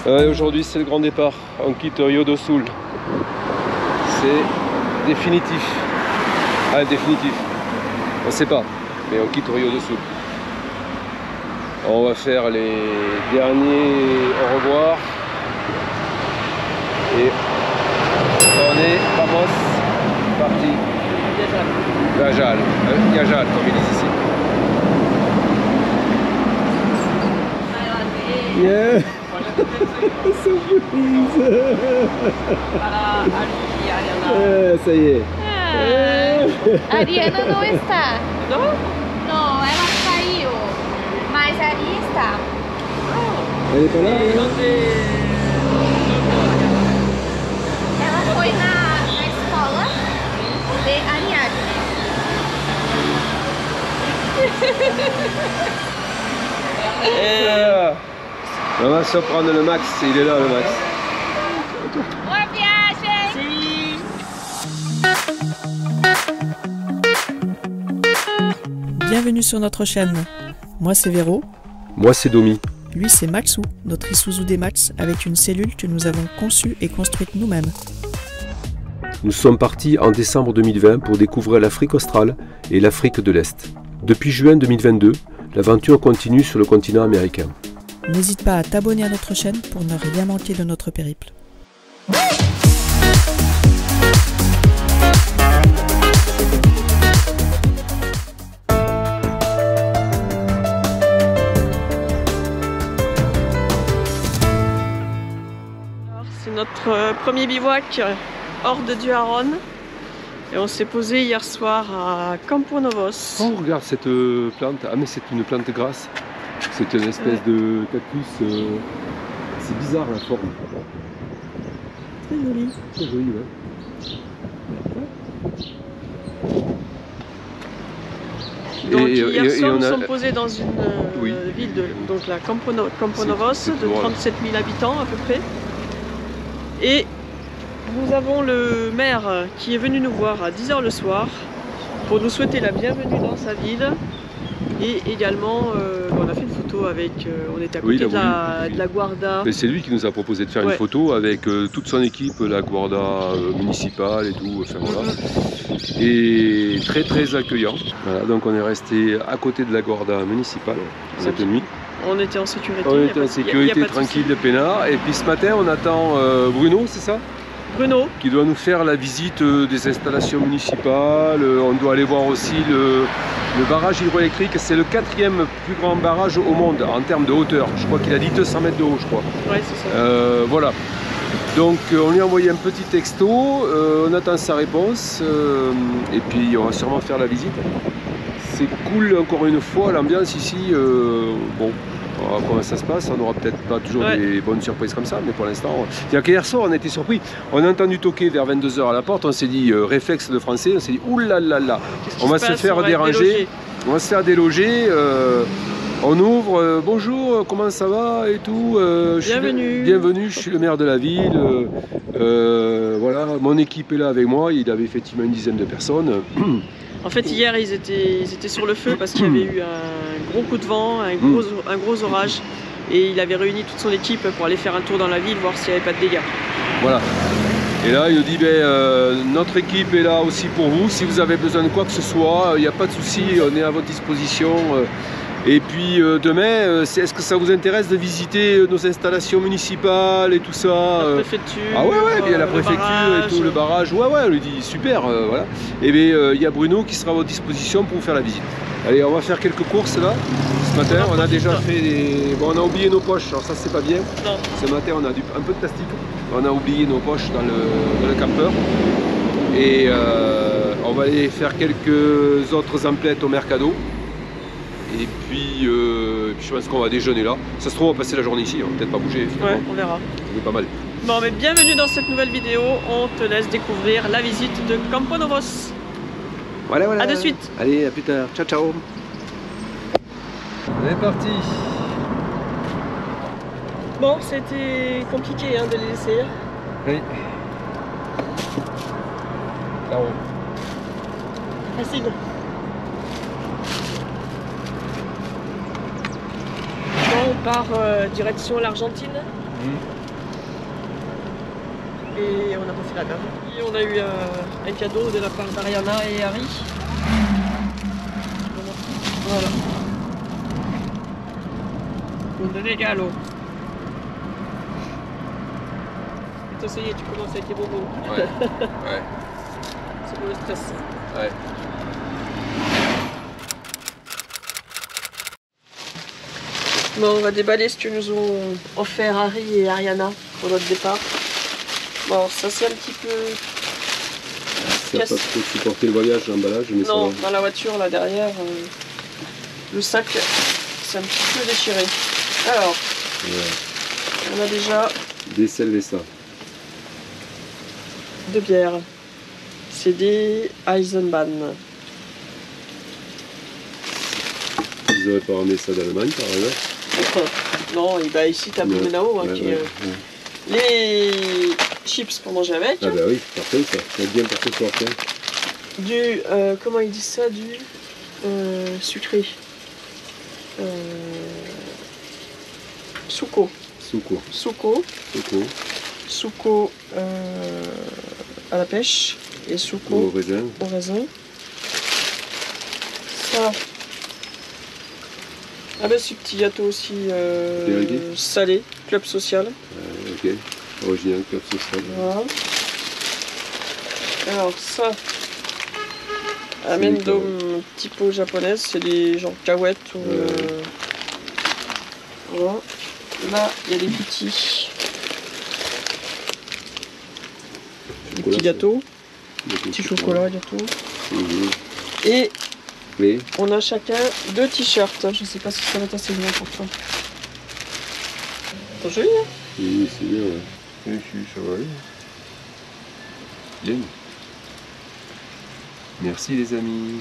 Aujourd'hui c'est le grand départ, on quitte Rio do Sul. C'est définitif. Ah, définitif. On sait pas, mais on quitte Rio do Sul. On va faire les derniers au revoir. Et on est, vamos, parti. Viajal, Viajal comme ils disent ici. Yeah. So please. Ça y est. Ariana não está. Não? Não, ela saiu. Mas Ari está. Elle est pas là, Ela foi na escola de Ariadne. On va se prendre le max, il est là le max. Boa viagem! Bienvenue sur notre chaîne. Moi c'est Véro. Moi c'est Domi. Lui c'est Maxou, notre Isuzu D-Max avec une cellule que nous avons conçue et construite nous-mêmes. Nous sommes partis en décembre 2020 pour découvrir l'Afrique australe et l'Afrique de l'Est. Depuis juin 2022, l'aventure continue sur le continent américain. N'hésite pas à t'abonner à notre chaîne pour ne rien manquer de notre périple. C'est notre premier bivouac hors de Duaron et on s'est posé hier soir à Campo Novos. Oh, regarde cette plante. Ah mais c'est une plante grasse. C'est une espèce de cactus. C'est bizarre la forme. Très joli. Très joli, ouais. Donc hier soir nous sommes posés dans une Oui. ville de donc la Campo Novos de 37 000 habitants à peu près. Et nous avons le maire qui est venu nous voir à 10 h le soir pour nous souhaiter la bienvenue dans sa ville. Et également, on a fait une photo avec, on était à côté de la Guarda. C'est lui qui nous a proposé de faire une photo avec toute son équipe, la Guarda municipale et tout. Enfin, voilà. Et très très accueillant. Voilà, donc on est resté à côté de la Guarda municipale cette nuit. On était en sécurité. On était en sécurité, tranquille, de peinard. Et puis ce matin, on attend Bruno, c'est ça ? Bruno. Qui doit nous faire la visite des installations municipales. On doit aller voir aussi le barrage hydroélectrique. C'est le 4e plus grand barrage au monde en termes de hauteur. Je crois qu'il a dit 200 mètres de haut, je crois. Ouais, c'est ça. Voilà. Donc on lui a envoyé un petit texto. On attend sa réponse. Et puis on va sûrement faire la visite. C'est cool encore une fois, l'ambiance ici. Bon. On va voir comment ça se passe, on n'aura peut-être pas toujours des bonnes surprises comme ça, mais pour l'instant... C'est-à-dire qu'hier soir, on a été surpris. On a entendu toquer vers 22 h à la porte, on s'est dit, réflexe de français, on s'est dit, oulala, on va se faire déranger, on va se faire déloger, on ouvre, bonjour, comment ça va et tout. Bienvenue, je suis le maire de la ville, voilà, mon équipe est là avec moi, il avait effectivement une dizaine de personnes. En fait, hier, ils étaient sur le feu parce qu'il y avait eu un gros coup de vent, un gros orage. Et il avait réuni toute son équipe pour aller faire un tour dans la ville, voir s'il n'y avait pas de dégâts. Voilà. Et là, il nous dit, notre équipe est là aussi pour vous. Si vous avez besoin de quoi que ce soit, il n'y a pas de souci, on est à votre disposition. Et puis demain, est-ce que ça vous intéresse de visiter nos installations municipales et tout ça? La préfecture. Ah ouais, bien la préfecture et tout, le barrage. Ouais, on lui dit super, voilà. Et bien, il y a Bruno qui sera à votre disposition pour vous faire la visite. Allez, on va faire quelques courses là. Ce matin, on a déjà fait des... Bon, on a oublié nos poches, alors ça c'est pas bien. Non. Ce matin, on a un peu de plastique. On a oublié nos poches dans le campeur. Et on va aller faire quelques autres emplettes au Mercado. Et puis je pense qu'on va déjeuner là. Ça se trouve, on va passer la journée ici, on va peut-être pas bouger. Ouais, on verra. C'est pas mal. Bon, mais bienvenue dans cette nouvelle vidéo. On te laisse découvrir la visite de Campo Novos. Voilà. A de suite. Allez, à plus tard. Ciao, ciao. On est parti. Bon, c'était compliqué de les laisser. Oui. Là-haut. Facile. On part direction l'Argentine. Et on a refait la dame. Et on a eu un cadeau de la part d'Ariana et Harry. Voilà. Un regalo. Et toi, ça y est, tu commences avec les bonbons. Ouais. Ouais. C'est pour le stress. Ouais. Bon, on va déballer ce que nous ont offert Harry et Ariana pour notre départ. Bon, ça c'est un petit peu... Ça n'a pas trop supporté le voyage, l'emballage, mais non, ça va. dans la voiture là derrière, le sac c'est un petit peu déchiré. Alors, on a déjà Des Selvessa. 2 bières. C'est des Eisenbahn. Ils n'auraient pas ramené ça d'Allemagne par exemple. Non, et bah ici t'as Blumenau hein, qui est... Les chips pour manger avec. Ah bah oui, parfait ça. Ça va être bien pour ce soir. Du, comment ils disent ça, du sucré. Suco. Suco. Suco. Suco. Suco à la pêche et suco Au raisin. au raisin. Ça. Ah ben ce petit gâteau aussi salé, club social. Ok. Original club social. Voilà. Alors ça. Amendom typo japonaise, c'est des genre cacahuètes ou voilà. Là il y a des petits gâteaux, des petits chocolats gâteaux. Et oui. On a chacun 2 t-shirts. Je sais pas si ça va être assez bien pour toi. C'est joli hein? Oui, c'est bien, ouais. Oui, ça va aller. Bien. Merci les amis.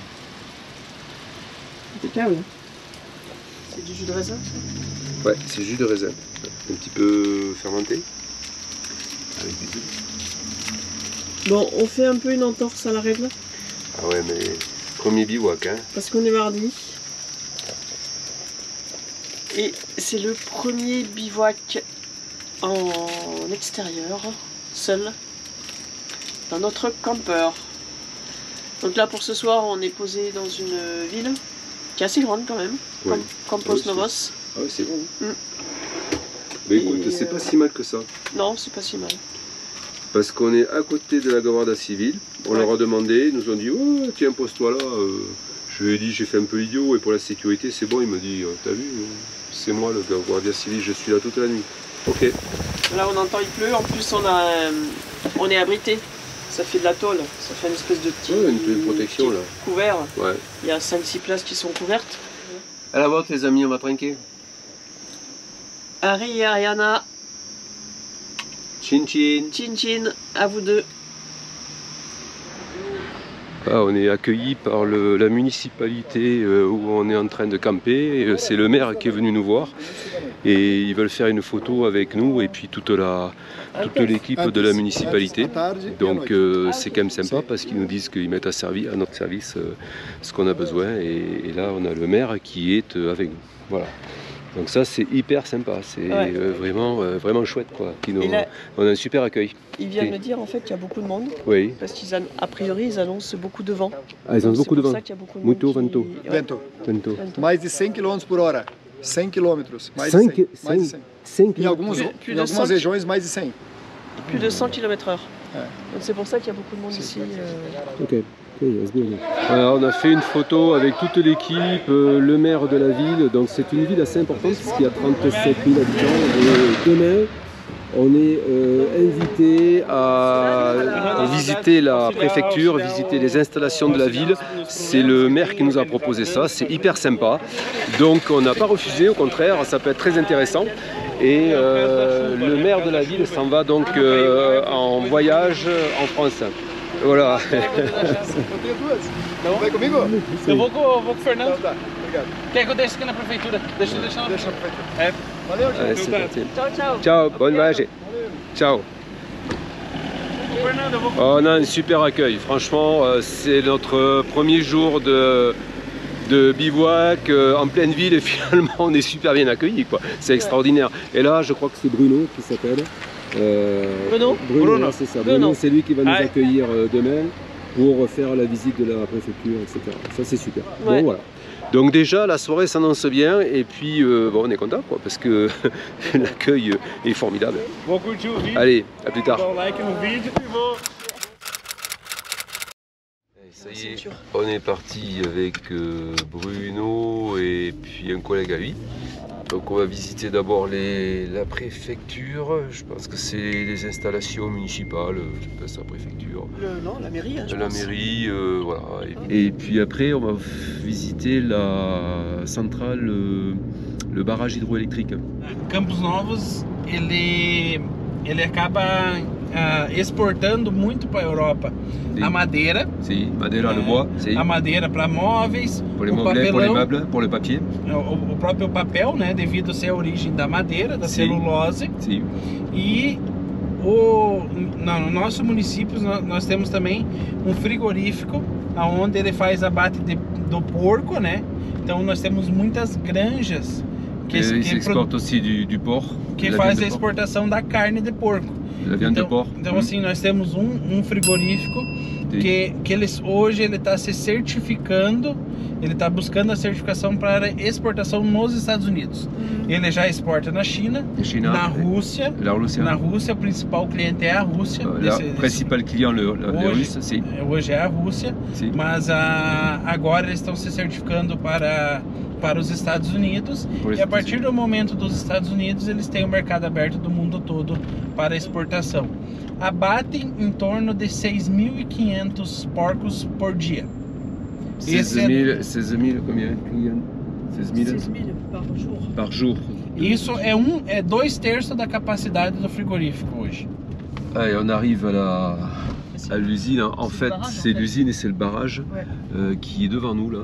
Impeccable. C'est du jus de raisin ça? Ouais, c'est jus de raisin. Un petit peu fermenté. Avec des œufs. Bon, on fait un peu une entorse à la règle. Ah ouais, mais premier bivouac, hein. Parce qu'on est mardi. Et c'est le premier bivouac en extérieur, seul, dans notre camper. Donc là pour ce soir on est posé dans une ville qui est assez grande quand même, ouais. Campos Novos. Ah oui, c'est bon. Mais écoute, c'est pas si mal que ça. Non, c'est pas si mal. Parce qu'on est à côté de la Guardia Civile. On leur a demandé, ils nous ont dit oh tiens pose-toi là. Je lui ai dit j'ai fait un peu l'idiot et pour la sécurité c'est bon. Il me dit t'as vu, c'est moi le Guardia Civile, je suis là toute la nuit. Ok. Là on entend il pleut, en plus on est abrité. Ça fait de la tôle, ça fait une espèce de petit, une protection là. Couvert. Ouais. Il y a 5-6 places qui sont couvertes. À la vôtre les amis, on va trinquer. Harry et Ariana. Chin chin. Chin chin, à vous deux. Ah, on est accueillis par la municipalité où on est en train de camper. C'est le maire qui est venu nous voir et ils veulent faire une photo avec nous et puis toute l'équipe de la municipalité. Donc c'est quand même sympa parce qu'ils nous disent qu'ils mettent à notre service ce qu'on a besoin et là on a le maire qui est avec nous. Voilà. Donc ça c'est hyper sympa, c'est vraiment chouette quoi. On a un super accueil. Ils viennent me dire en fait qu'il y a beaucoup de monde. Oui. Parce qu'a priori ils annoncent beaucoup de vent. Ah ils annoncent beaucoup de vent. C'est pour ça qu'il y a beaucoup de Muito monde vento. Ouais. Vento. Mais de 100 km/h. 100 km. Mais 5 de 100. Mais de 100. 5 Em algumas regiões, mais de 100. Plus de 100 km/h. Donc c'est pour ça qu'il y a beaucoup de monde ici. Ok. Alors, on a fait une photo avec toute l'équipe, le maire de la ville, donc c'est une ville assez importante puisqu'il y a 37 000 habitants et demain on est invité à visiter la préfecture, visiter les installations de la ville. C'est le maire qui nous a proposé ça, c'est hyper sympa. Donc on n'a pas refusé, au contraire, ça peut être très intéressant. Et le maire de la ville s'en va donc en voyage en France. Voilà. Vai comigo? Eu vou com o Fernando. Então tá, obrigado. Quer que eu deixe aqui na prefeitura? Deixa na Deixa na prefeitura. Valeu, tchau. Allez, c'est parti. Ciao, ciao. Ciao, bonne voyage. Ciao. Fernando, eu vou... On a un super accueil, franchement, c'est notre premier jour de bivouac en pleine ville et finalement on est super bien accueillis quoi. C'est extraordinaire. Et là je crois que c'est Bruno qui s'appelle. Bruno. Bruno. C'est ça. Bruno. Bruno, c'est lui qui va nous Ouais. accueillir demain pour faire la visite de la préfecture, etc. Ça, c'est super. Ouais. Bon, voilà. Donc déjà, la soirée s'annonce bien et puis bon, on est content quoi, parce que l'accueil est formidable. Vou curtir o vídeo, Allez, à plus tard. dar um like no vídeo e vou... Ça y est, on est parti avec Bruno et puis un collègue à lui. Donc on va visiter d'abord la préfecture, je pense que c'est les installations municipales, je sais pas si c'est la préfecture. Non, la mairie. Hein, La mairie, voilà. Et puis après on va visiter la centrale, le barrage hydroélectrique. Campos Novos, ele acaba exportando muito para a Europa a madeira, Si, madeira, le bois, si. a madeira para móveis, Pour les o meubles, pour les papelão, meubles, pour le papier. o próprio papel, né, devido ser a origem da madeira, da Sim. celulose. Si. E no nosso município nós temos também um frigorífico onde ele faz abate do porco, né? Então nós temos muitas granjas Ils exportent aussi du porc. que de la faz viande a de porc. exportação da carne de porco. La viande de Então, porc. então assim, nós temos um frigorífico Sim. que hoje ele está se certificando, ele está buscando a certificação para exportação nos Estados Unidos. Ele já exporta na China, China, na Rússia. La Russie. Na Rússia, o principal cliente é a Rússia. Le principal client, les Russes, si. Hoje é a Rússia, Si. mas agora eles estão se certificando para os Estados Unidos. Por E a partir do momento dos Estados Unidos, eles têm o mercado aberto do mundo todo para exportação. Abatem em torno de 6.500 porcos por dia. 16 000, combien clients? 16 000 16 000 par jour. par jour. Isso é 2/3 da capacidade do frigorífico hoje. Allez, on arrive à l'usine. En fait, c'est l'usine et c'est le barrage qui est devant nous là.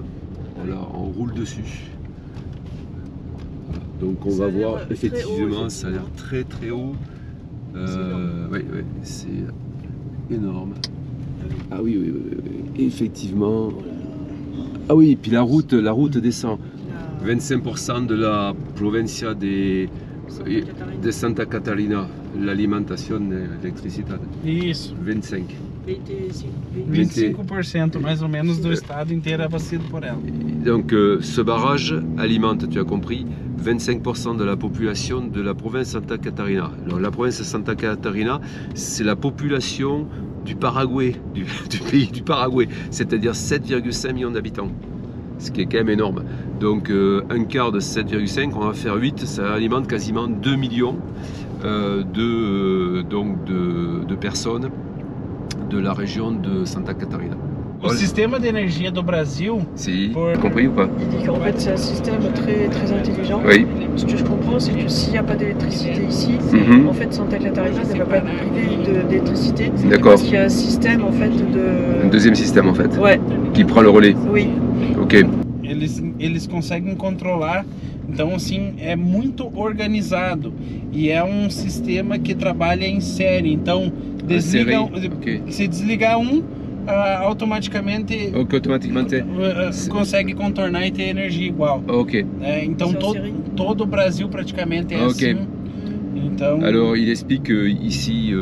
Voilà, on roule dessus. Voilà. Donc on Ça va a l'air voir très effectivement, haut, ça a l'air très très haut. Oui, c'est énorme. Ah oui, oui, oui, oui, effectivement. Ah oui, puis la route descend. 25% de la provincia de Santa Catarina, l'alimentation d'électricité. Isso. 25. 25% mais ou menos do estado inteiro é abastecido por ela. Donc ce barrage alimente, tu as compris, 25% de la population de la province Santa Catarina. Alors la province Santa Catarina, c'est la population du Paraguay, du pays du Paraguay, c'est-à-dire 7,5 millions d'habitants. Ce qui est quand même énorme. Donc un quart de 7,5, on va faire 8, ça alimente quasiment 2 millions de personnes de la région de Santa Catarina. O sistema de energia do Brasil, Si, tu as compris ou pas? Il dit qu'en fait c'est un système très, très intelligent. Oui. Ce que je comprends, c'est que s'il n'y a pas d'électricité ici, en fait Santa Catarina ne va pas être privée d'électricité. D'accord. Parce qu'il y a un système en fait de... Un deuxième système en fait, Ouais, qui prend le relais. oui. Ok. eles conseguem controlar, então assim, é muito organizado e é um sistema que trabalha em série, então desliga, Ok. se desligar automaticamente Ok, automatiquement. consegue contornar e ter energia igual. Ok. Então todo o Brasil praticamente é Ok. assim. Então, Alors il explique ici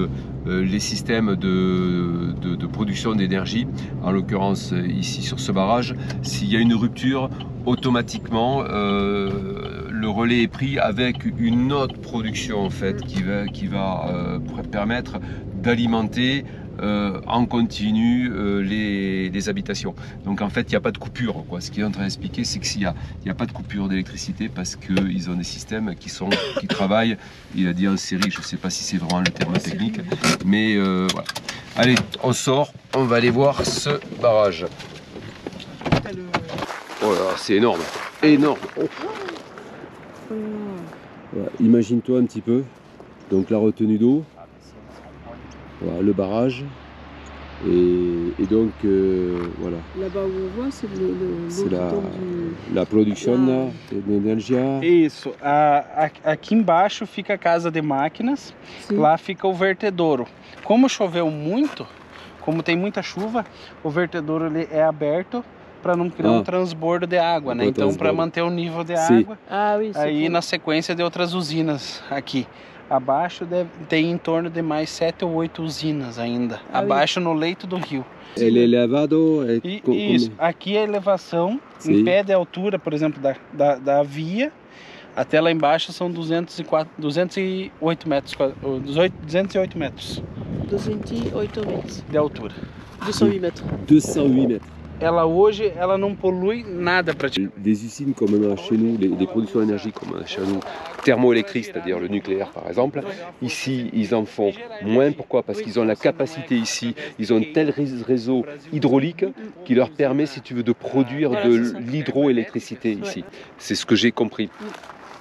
les systèmes de production d'énergie, en l'occurrence ici sur ce barrage, s'il y a une rupture, automatiquement le relais est pris avec une autre production en fait qui va permettre d'alimenter en continu les habitations. Donc en fait il n'y a pas de coupure quoi. Ce qu'il est en train d'expliquer c'est qu'il n'y a pas de coupure d'électricité parce qu'ils ont des systèmes qui travaillent, il a dit en série, je ne sais pas si c'est vraiment le terme technique, mais voilà. Allez, on sort, on va aller voir ce barrage. Oh là, c'est énorme, énorme. Oh. Voilà, imagine-toi un petit peu, donc la retenue d'eau. Voilà, le barrage et donc voilà. Là-bas où on voit, c'est C'est la production de energia. isso. Aqui embaixo fica a casa de máquinas, lá fica o vertedouro. Como choveu muito, como tem muita chuva, o vertedouro ele é aberto para não criar um transbordo de água, né? Então para manter o nível de água. Ah oui, Aí na sequência de outras usinas aqui. Abaixo tem em torno de mais 7 ou 8 usinas ainda, abaixo no leito do rio. Ele é elevado? Isso, aqui a elevação, em pé de altura, por exemplo, da via, até lá embaixo são 208 metros. 208 metros. 208 metros. De altura. 208 metros. 208 mètres. Ela hoje, ela não pollui nada praticamente. Des usines comme on a chez nous, des productions d'énergie comme on a chez nous, thermoélectriques, c'est-à-dire le nucléaire par exemple, ici ils en font moins. Pourquoi? Parce qu'ils ont la capacité ici, ils ont un tel réseau hydraulique qui leur permet, si tu veux, de produire de l'hydroélectricité ici. C'est ce que j'ai compris.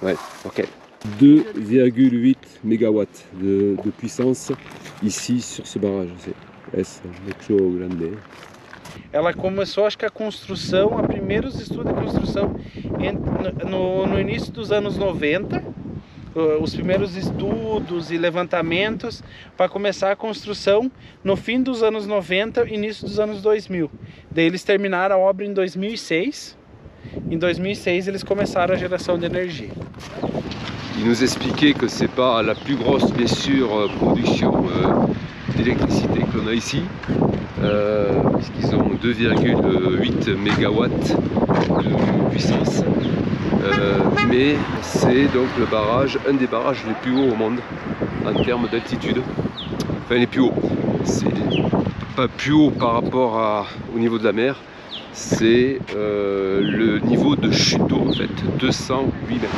Ouais, ok. 2,8 MW de puissance ici sur ce barrage. C'est muito grande. Ela começou, acho que a construção, primeiros estudos de construção no início dos anos 90, os primeiros estudos e levantamentos para começar a construção no fim dos anos 90, início dos anos 2000. Daí eles terminaram a obra em 2006. Em 2006 eles começaram a geração de energia. Il nous expliquait que c'est pas la plus grosse, bien sûr, production d'électricité que l'on a ici, puisqu'ils ont 2,8 MW de puissance, mais c'est donc le barrage, un des barrages les plus hauts au monde en termes d'altitude, enfin les plus hauts, c'est pas plus haut par rapport au niveau de la mer, c'est le niveau de chute d'eau en fait, 208 mètres.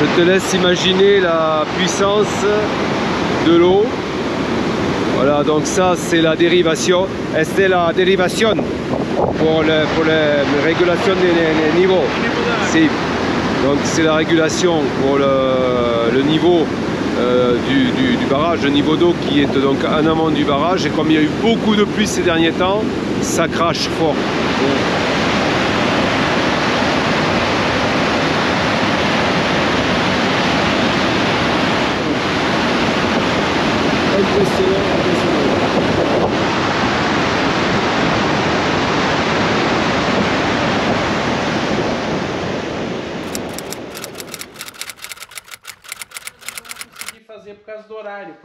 Je te laisse imaginer la puissance de l'eau. Voilà, donc ça c'est la dérivation. C'est la dérivation pour la régulation des niveaux. Donc c'est la régulation pour le niveau du barrage, le niveau d'eau qui est donc en amont du barrage. Et comme il y a eu beaucoup de pluie ces derniers temps, ça crache fort.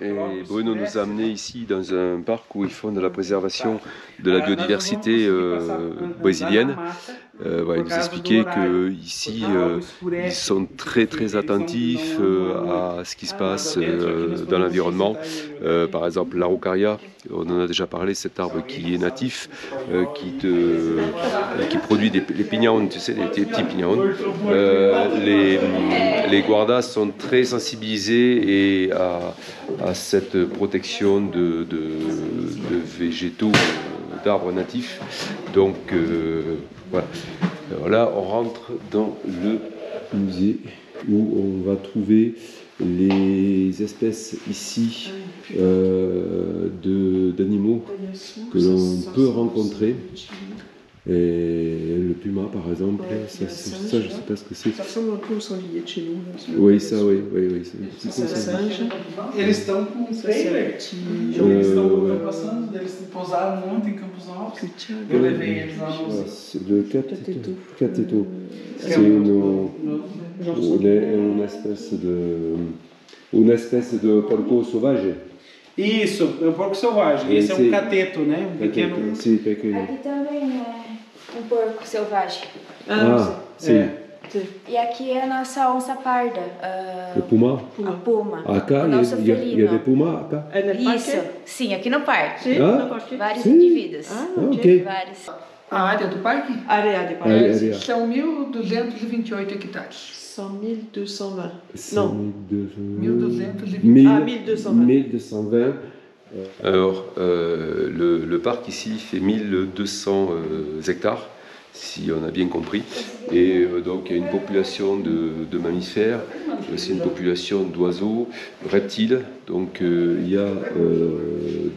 Et Bruno nous a amenés ici dans un parc où ils font de la préservation de la biodiversité brésilienne. Ouais, il nous expliquait qu'ici ils sont très attentifs à ce qui se passe dans l'environnement. Par exemple l'araucaria, on en a déjà parlé, cet arbre qui est natif, qui produit les pignons, tu sais, les petits pignons. Les guardas sont très sensibilisés à cette protection de végétaux, d'arbres natifs. Donc voilà. Alors là, on rentre dans le musée où on va trouver les espèces ici d'animaux que l'on peut rencontrer. Et le puma par exemple, ça je sais pas ce que c'est. Ça ressemble un peu au sanglier de chez nous. Là, oui, ça, oui. C'est un singe. Eles estão com um trailer. Eles estão passando, eles pousaram ontem em Campos Novos. Eu levei eles lá no museu. C'est le cateto. C'est une espèce de porco sauvage. Isso, é um porco selvagem. Esse é um cateto, né? Um pequeno. Sim, pequeno. Aqui também é porco selvagem. Sim. E aqui é a nossa onça parda. O puma? A puma. Acá, il y a des pumas acá? Isso, sim, aqui no parque. Sim, no parque. Vários indivíduos. Ok. Vários. A área do parque? Área de parque. São 1.228 hectares. 100 220. Non. 1220. 1220. Alors, le parc ici fait 1200 hectares, si on a bien compris. Et donc, il y a une population de mammifères, aussi une population d'oiseaux, reptiles. Donc, il y a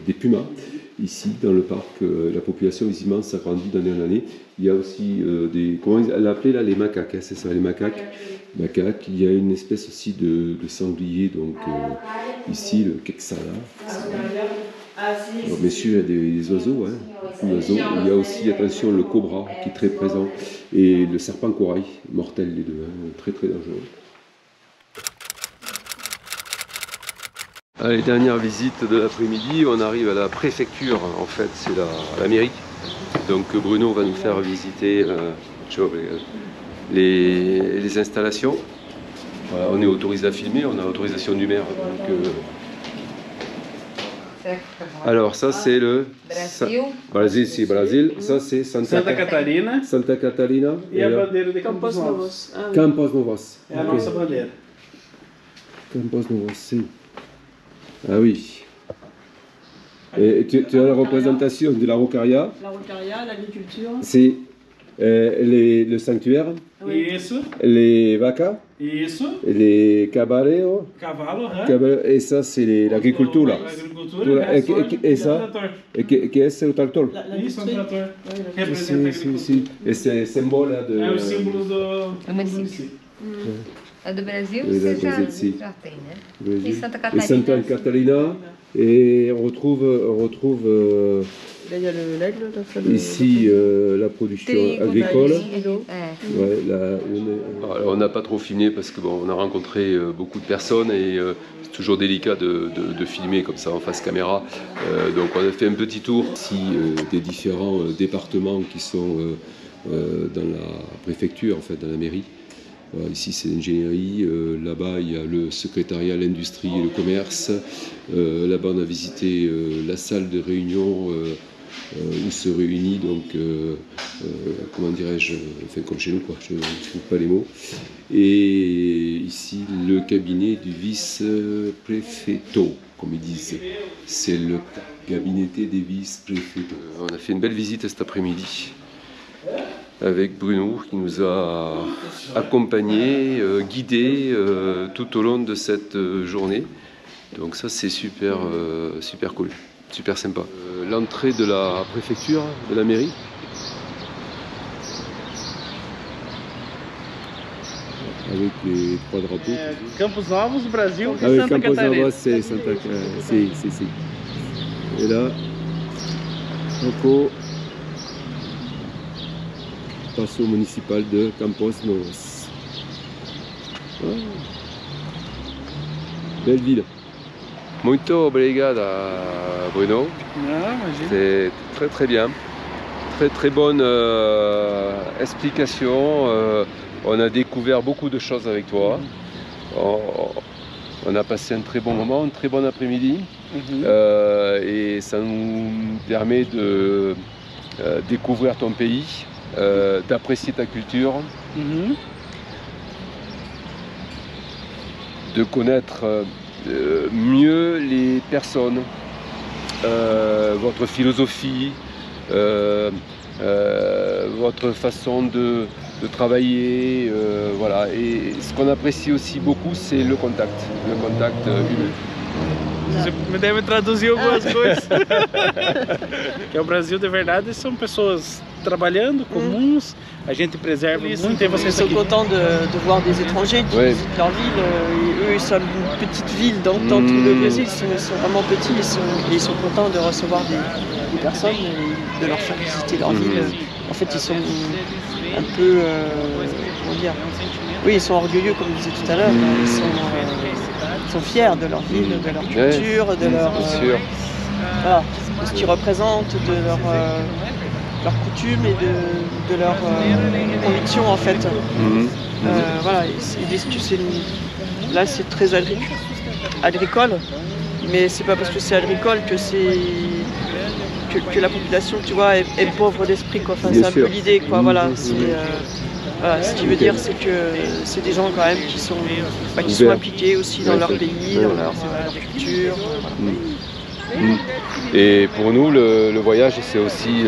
des pumas. Ici, dans le parc, la population visiblement s'agrandit d'année en année. Il y a aussi des... Comment elle l'appelait là? Les macaques, hein, c'est ça, les macaques. Il y a une espèce aussi de sanglier, donc ici, le queksala. Alors, bien sûr, il y a des oiseaux, hein, il y a aussi, attention, le cobra qui est très présent. Et le serpent corail, mortel les deux, hein, très dangereux. Allez, dernière visite de l'après-midi, on arrive à la préfecture, en fait c'est la mairie. Donc Bruno va nous faire visiter les installations. Voilà, on est autorisé à filmer, on a l'autorisation du maire. Donc, alors ça c'est le Brasil, si Brasil, ça c'est Santa Catarina. Santa Catarina E a bandeira de Campos Novos. Campos Novos. É a nossa bandeira. Campos Novos, si. Ah oui. Et tu as la représentation de la Rocaria. La Rocaria, l'agriculture. C'est le sanctuaire. Oui. Isso. Les vacas. Isso. Les caballos. Cavalo, Et ça c'est l'agriculture là. Et ça, qu'est-ce que le tracteur? Isso, um trator. Si. Et c'est symbole de. É o símbolo do município. É do Brasil, Oui, você do já Brasil, sim. tem, né? Brésil. E Santa Et Catarina. Santa Catarina. Et on retrouve Là, il y a l'aigle. ici la production agricole. É. Ouais, alors, on n'a pas trop filmé parce que bon, on a rencontré beaucoup de personnes et c'est toujours délicat de filmer comme ça en face caméra. Donc on a fait un petit tour ici des différents départements qui sont dans la préfecture, en fait, dans la mairie. Ici c'est l'ingénierie, là-bas il y a le secrétariat, l'industrie et le commerce. Là-bas on a visité la salle de réunion où se réunit donc, comment dirais-je, enfin comme chez nous quoi, je ne trouve pas les mots. Et ici le cabinet du vice-préfetto, comme ils disent. C'est le cabinet des vice-préfets. On a fait une belle visite cet après-midi avec Bruno qui nous a accompagnés, guidés tout au long de cette journée. Donc ça c'est super, super cool, super sympa. L'entrée de la préfecture, de la mairie. Avec les trois drapeaux. Campos Novos, Brasil e Avec Santa Campos Catarina. Novos, c'est Santa Catarina. Si. Et là, Coco. Passo municipal de Campos Novos. Ah. Belle ville. Muito obrigado, Bruno. C'est très très bien. Très très bonne explication. On a découvert beaucoup de choses avec toi. On a passé un très bon moment, un très bon après-midi. Et ça nous permet de découvrir ton pays. D'apprécier ta culture, de connaître mieux les personnes, votre philosophie, votre façon de travailler, voilà. Et ce qu'on apprécie aussi beaucoup, c'est le contact humain. Você me deve traduzir algumas coisas. Que é o Brasil de verdade, são pessoas trabalhando, comuns, a gente preserva muito. Ils sont contents de voir des étrangers qui visitent leur ville. Eux, ils sont une petite ville dans tout le Brésil, ils sont vraiment petits, ils sont contents de recevoir des personnes et de leur faire visiter leur ville. En fait, ils sont un peu, comment dire, oui, ils sont orgueilleux, comme je disais tout à l'heure, ils sont fiers de leur ville, de leur culture, de leur, voilà, de ce qu'ils représentent, de leurs coutumes et de leurs convictions en fait. Voilà, ils disent que là c'est très agricole, mais c'est pas parce que c'est agricole que que la population, tu vois, est pauvre d'esprit quoi. Enfin, c'est un peu l'idée quoi. Voilà, voilà, ce qui veut dire c'est que c'est des gens quand même qui sont impliqués aussi dans leur pays, dans leur culture. Voilà. Et pour nous, le voyage, c'est aussi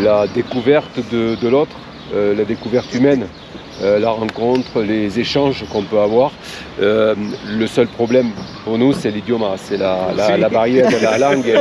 la découverte de l'autre, la découverte humaine, la rencontre, les échanges qu'on peut avoir. Le seul problème pour nous, c'est l'idiome, c'est la barrière de la langue.